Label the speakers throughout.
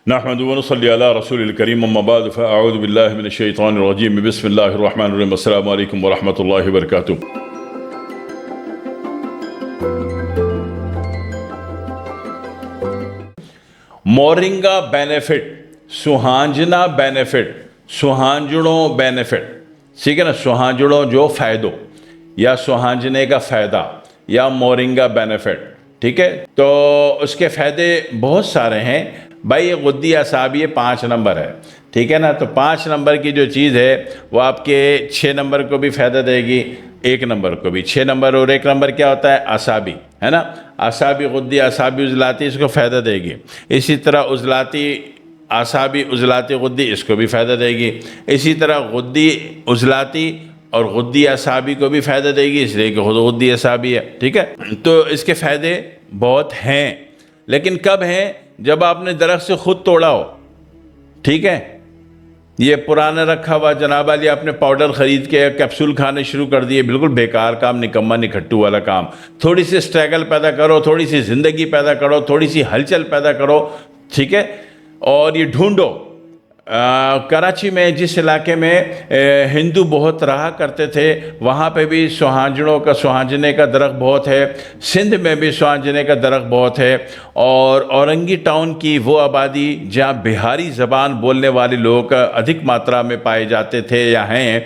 Speaker 1: नहमदुहु व नसल्ली अला रसूलिल करीम अम्मा बाद फ़अऊज़ु बिल्लाहि मिनश शैतानिर रजीम बिस्मिल्लाहिर रहमानिर रहीम अस्सलामु अलैकुम व रहमतुल्लाहि व बरकातुहू। मोरिंगा बेनिफिट, सुहांजना बेनिफिट, सुहांजणों बेनिफिट, ठीक है ना। सुहांजणों जो फ़ायदो या सुहांजने का फ़ायदा या मोरिंगा बेनिफिट, ठीक है। तो उसके फ़ायदे बहुत सारे हैं भाई। ये गुद्दी असाब ये 5 नंबर है, ठीक है ना। तो 5 नंबर की जो चीज़ है वो आपके 6 नंबर को भी फ़ायदा देगी, 1 नंबर को भी। 6 नंबर और 1 नंबर क्या होता है? असाबी, है ना। असाबी गुद्दी असाबी उजलाती इसको फ़ायदा देगी। इसी तरह उजलाती असाबी उजलाती गुद्दी इसको भी फ़ायदा देगी। इसी तरह गुद्दी उजलाती और गुद्दी असाबी को भी फ़ायदा देगी, इसलिए कि खुद गुद्दी असाबी है, ठीक है। तो इसके फ़ायदे बहुत हैं, लेकिन कब हैं? जब आपने दरख्त से खुद तोड़ा हो, ठीक है। ये पुराना रखा हुआ जनाब वाली आपने पाउडर ख़रीद के कैप्सूल खाने शुरू कर दिए, बिल्कुल बेकार काम, निकम्मा निखट्टू वाला काम। थोड़ी सी स्ट्रगल पैदा करो, थोड़ी सी ज़िंदगी पैदा करो, थोड़ी सी हलचल पैदा करो, ठीक है। और ये ढूंढो कराची में जिस इलाके में हिंदू बहुत रहा करते थे, वहाँ पे भी सुहांजनों का सुहांजने का दरख्त बहुत है। सिंध में भी सुहांजने का दरख्त बहुत है। और औरंगी टाउन की वो आबादी जहाँ बिहारी ज़बान बोलने वाले लोग अधिक मात्रा में पाए जाते थे या हैं,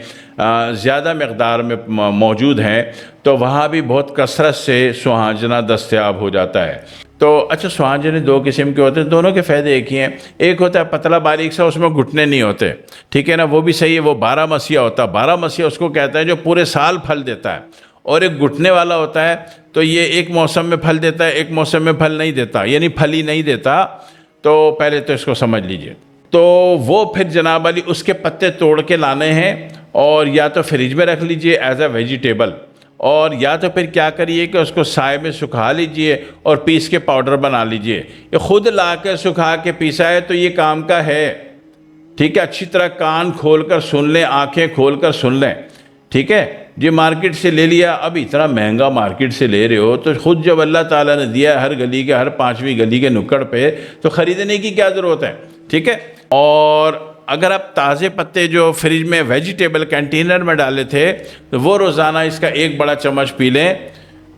Speaker 1: ज़्यादा मकदार में मौजूद हैं, तो वहाँ भी बहुत कसरत से सुहांजना दस्तयाब हो जाता है। तो अच्छा, सुहांजने 2 किस्म के होते हैं, दोनों के फ़ायदे एक ही हैं। एक होता है पतला बारीक सा, उसमें घुटने नहीं होते, ठीक है ना, वो भी सही है। वो 12 मसीहा होता है। 12 मसीहा उसको कहते हैं जो पूरे साल फल देता है। और एक घुटने वाला होता है, तो ये एक मौसम में फल देता है, एक मौसम में फल नहीं देता, यानी फल ही नहीं देता। तो पहले तो इसको समझ लीजिए। तो वो फिर जनाब वाली उसके पत्ते तोड़ के लाने हैं और या तो फ्रिज में रख लीजिए एज अ वेजिटेबल, और या तो फिर क्या करिए कि उसको साए में सुखा लीजिए और पीस के पाउडर बना लीजिए। ये खुद ला के सुखा के पीसा है तो ये काम का है, ठीक है। अच्छी तरह कान खोल कर सुन लें, आंखें खोल कर सुन लें, ठीक है। ये मार्केट से ले लिया, अब इतना महंगा मार्केट से ले रहे हो, तो खुद जब अल्लाह ताला ने दिया हर गली के हर 5वीं गली के नुक्कड़ पे, तो ख़रीदने की क्या ज़रूरत है, ठीक है। और अगर आप ताज़े पत्ते जो फ्रिज में वेजिटेबल कंटेनर में डाले थे, तो वो रोज़ाना इसका 1 बड़ा चम्मच पी लें,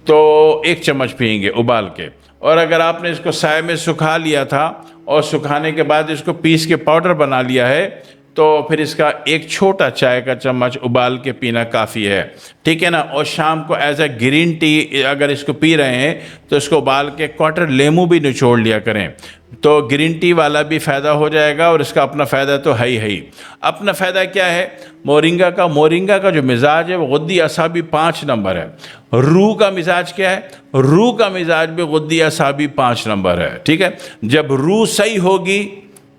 Speaker 1: तो 1 चम्मच पिएंगे उबाल के। और अगर आपने इसको साए में सुखा लिया था और सुखाने के बाद इसको पीस के पाउडर बना लिया है, तो फिर इसका 1 छोटा चाय का चम्मच उबाल के पीना काफ़ी है, ठीक है ना। और शाम को एज अ ग्रीन टी अगर इसको पी रहे हैं तो इसको उबाल के 1/4 नींबू भी निचोड़ लिया करें, तो ग्रीन टी वाला भी फ़ायदा हो जाएगा। और इसका अपना फ़ायदा तो है ही। अपना फ़ायदा क्या है मोरिंगा का? मोरिंगा का जो मिजाज है वो गुद्दी असाबी 5 नंबर है। रूह का मिजाज क्या है? रूह का मिजाज भी गुद्दी असाबी 5 नंबर है, ठीक है। जब रूह सही होगी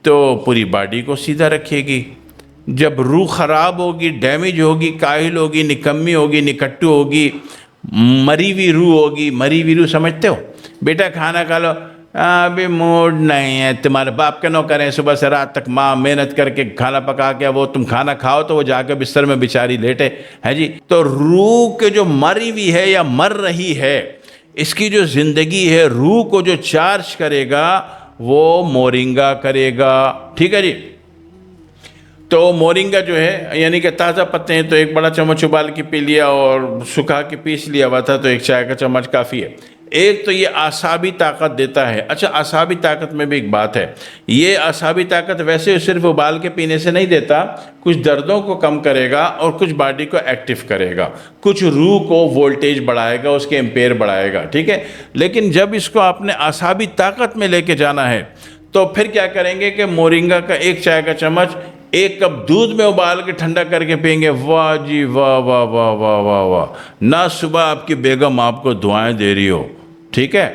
Speaker 1: तो पूरी बॉडी को सीधा रखेगी। जब रूह ख़राब होगी, डैमेज होगी, काहिल होगी, निकम्मी होगी, निकट्टू होगी, मरी हुई रूह होगी। मरी हुई रूह समझते हो? बेटा खाना खा लो, अभी मूड नहीं है, तुम्हारे बाप के नौकर हैं, सुबह से रात तक माँ मेहनत करके खाना पका के वो तुम खाना खाओ तो वो जाके बिस्तर में बेचारी लेटे है जी। तो रूह के जो मरी हुई है या मर रही है, इसकी जो ज़िंदगी है, रूह को जो चार्ज करेगा वो मोरिंगा करेगा, ठीक है जी। तो मोरिंगा जो है यानी कि ताज़ा पत्ते हैं, तो 1 बड़ा चम्मच उबाल के पी लिया और सुखा के पीस लिया हुआ था, तो 1 चाय का चम्मच काफ़ी है। एक तो ये आसाबी ताकत देता है। अच्छा, आसाबी ताकत में भी एक बात है, ये आसाबी ताकत वैसे सिर्फ उबाल के पीने से नहीं देता, कुछ दर्दों को कम करेगा और कुछ बॉडी को एक्टिव करेगा, कुछ रूह को वोल्टेज बढ़ाएगा, उसके एम्पेयर बढ़ाएगा, ठीक है। लेकिन जब इसको आपने आसाबी ताकत में लेके जाना है, तो फिर क्या करेंगे कि मोरिंगा का 1 चाय का चम्मच 1 कप दूध में उबाल के ठंडा करके पिएंगे। वाह जी वाह वाह वाह वाह वाह वाह। ना सुबह आपकी बेगम आपको दुआएं दे रही हो, ठीक है।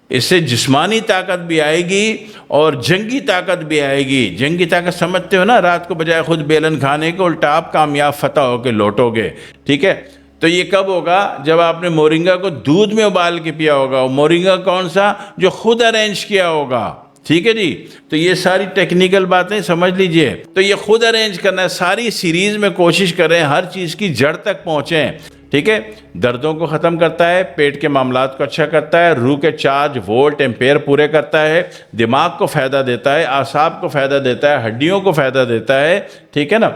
Speaker 1: इससे जिस्मानी ताकत भी आएगी और जंगी ताकत भी आएगी। जंगी ताकत समझते हो ना, रात को बजाय खुद बेलन खाने के उल्टा आप कामयाब फतह होकर लौटोगे, ठीक है। तो ये कब होगा? जब आपने मोरिंगा को दूध में उबाल के पिया होगा। और मोरिंगा कौन सा? जो खुद अरेंज किया होगा, ठीक है जी। तो ये सारी टेक्निकल बातें समझ लीजिए। तो ये खुद अरेंज करना है। सारी सीरीज़ में कोशिश करें हर चीज़ की जड़ तक पहुँचें, ठीक है, दर्दों को ख़त्म करता है, पेट के मामलात को अच्छा करता है, रूह के चार्ज वोल्ट एम्पेयर पूरे करता है, दिमाग को फ़ायदा देता है, आसाब को फ़ायदा देता है, हड्डियों को फ़ायदा देता है, ठीक है ना।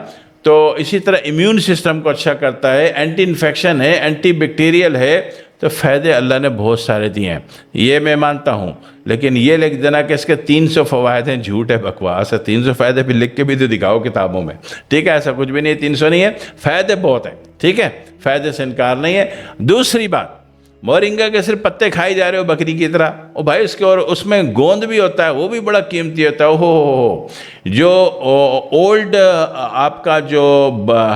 Speaker 1: तो इसी तरह इम्यून सिस्टम को अच्छा करता है, एंटी इन्फेक्शन है, एंटी बैक्टीरियल है। तो फ़ायदे अल्लाह ने बहुत सारे दिए हैं, ये मैं मानता हूँ। लेकिन ये लिख देना कि इसके 300 फ़वायद हैं, झूठ है, बकवास है। 300 फ़ायदे भी लिख के भी तो दिखाओ किताबों में, ठीक है। ऐसा कुछ भी नहीं है, 300 नहीं है, फ़ायदे बहुत हैं, ठीक है, फ़ायदे से इनकार नहीं है। दूसरी बात, मोरिंगा के सिर्फ पत्ते खाए जा रहे हो बकरी की तरह, ओ भाई इसके और उसमें गोंद भी होता है, वो भी बड़ा कीमती होता है। ओहो, जो ओल्ड आपका जो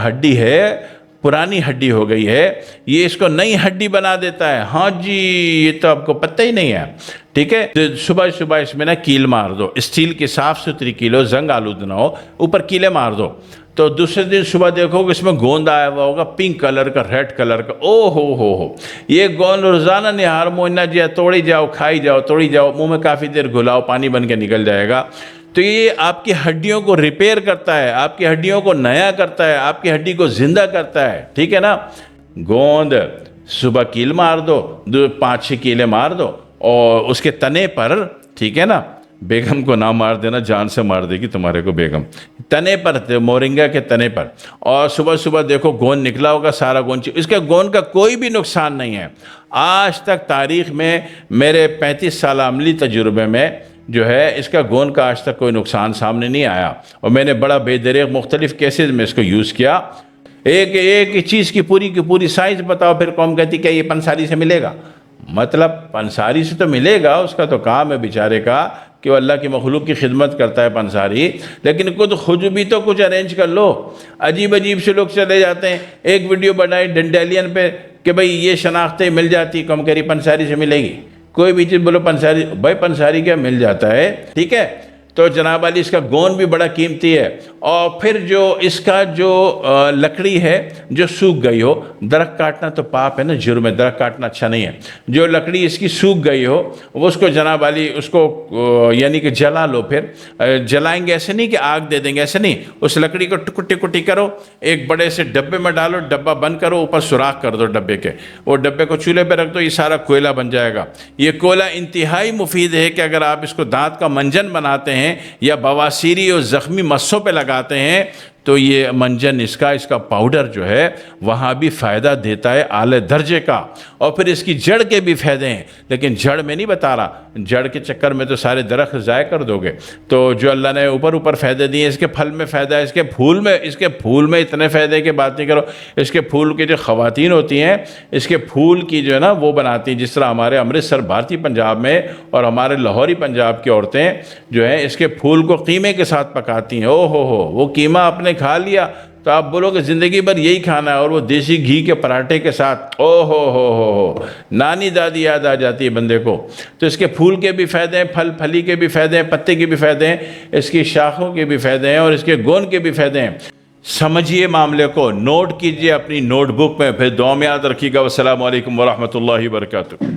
Speaker 1: हड्डी है, पुरानी हड्डी हो गई है, ये इसको नई हड्डी बना देता है। हाँ जी, ये तो आपको पता ही नहीं है, ठीक है। तो सुबह सुबह इसमें ना कील मार दो, स्टील की साफ़ सुथरी कीलो, जंग आलूद ना हो, ऊपर कीले मार दो। तो दूसरे दिन सुबह देखोगे इसमें गोंद आया हुआ होगा, पिंक कलर का, रेड कलर का। ओ हो, ये गोंद रोज़ाना निहार मोइना जिया तोड़ी जाओ, खाई जाओ, तोड़ी जाओ, मुंह में काफ़ी देर घुलाओ, पानी बन के निकल जाएगा। तो ये आपकी हड्डियों को रिपेयर करता है, आपकी हड्डियों को नया करता है, आपकी हड्डी को जिंदा करता है, ठीक है ना। गोंद सुबह कील मार दो, 5-6 कीले मार दो, और उसके तने पर, ठीक है ना, बेगम को ना मार देना, जान से मार देगी तुम्हारे को बेगम। तने पर, मोरिंगा के तने पर, और सुबह सुबह देखो गोंद निकला होगा, सारा गोंद। इसके गोंद का कोई भी नुकसान नहीं है। आज तक तारीख़ में मेरे 35 साल अमली तजुर्बे में जो है, इसका गोंद का आज तक कोई नुकसान सामने नहीं आया। और मैंने बड़ा बेदरेग मुख्तलिफ़ केसेस में इसको यूज़ किया। एक चीज़ की पूरी साइंस बताओ, फिर कौन कहती क्या ये पंसारी से मिलेगा? मतलब पंसारी से तो मिलेगा, उसका तो काम है बेचारे का कि वो अल्लाह की मखलूक की खिदमत करता है पंसारी। लेकिन खुद भी तो कुछ अरेंज कर लो। अजीब अजीब से लोग चले जाते हैं, एक वीडियो बनाई डंडेलियन पे कि भाई ये शनाख्तें मिल जाती, कम करी पंसारी से मिलेगी। कोई भी चीज़ बोलो पंसारी, भाई पंसारी क्या मिल जाता है, ठीक है। तो जनाब वाली इसका गोंद भी बड़ा कीमती है। और फिर जो इसका जो लकड़ी है जो सूख गई हो, दरख्त काटना तो पाप है ना, जुर्म है, दरख्त काटना अच्छा नहीं है। जो लकड़ी इसकी सूख गई हो वो उसको जनाब वाली उसको यानी कि जला लो। फिर जलाएंगे ऐसे नहीं कि आग दे देंगे, ऐसे नहीं। उस लकड़ी को टुकड़ी टुकड़ी करो, एक बड़े से डब्बे में डालो, डब्बा बंद करो, ऊपर सुराख कर दो डब्बे के, वो डब्बे को चूल्हे पर रख दो, ये सारा कोयला बन जाएगा। ये कोयला इंतहाई मुफीद है कि अगर आप इसको दांत का मंजन बनाते हैं या बवासीरी और ज़ख्मी मस्सों पे लगाते हैं तो ये मंजन इसका पाउडर जो है वहाँ भी फ़ायदा देता है आले दर्जे का। और फिर इसकी जड़ के भी फ़ायदे हैं, लेकिन जड़ में नहीं बता रहा, जड़ के चक्कर में तो सारे दरख्त ज़ाय कर दोगे। तो जो अल्लाह ने ऊपर फ़ायदे दिए, इसके फल में फ़ायदा है, इसके फूल में इतने फ़ायदे की बात नहीं करो। इसके फूल की जो ख़वातीन होती हैं, इसके फूल की जो है ना वो बनाती हैं, जिस तरह हमारे अमृतसर भारतीय पंजाब में और हमारे लाहौरी पंजाब की औरतें जो हैं इसके फूल को कीमे के साथ पकाती हैं। ओ हो, वो कीमा आपने खा लिया तो आप बोलोगे ज़िंदगी भर यही खाना है, और वो देसी घी के पराठे के साथ ओ हो, नानी दादी याद आ जाती है बंदे को। तो इसके फूल के भी फ़ायदे हैं, फली के भी फ़ायदे हैं, पत्ते के भी फ़ायदे हैं, इसकी शाखों के भी फ़ायदे हैं, और इसके गोंद के भी फ़ायदे हैं। समझिए मामले को, नोट कीजिए अपनी नोटबुक में, फिर दुआ में याद रखिएगा। वस्सलामु अलैकुम वरहमतुल्लाहि वबरकातुहू।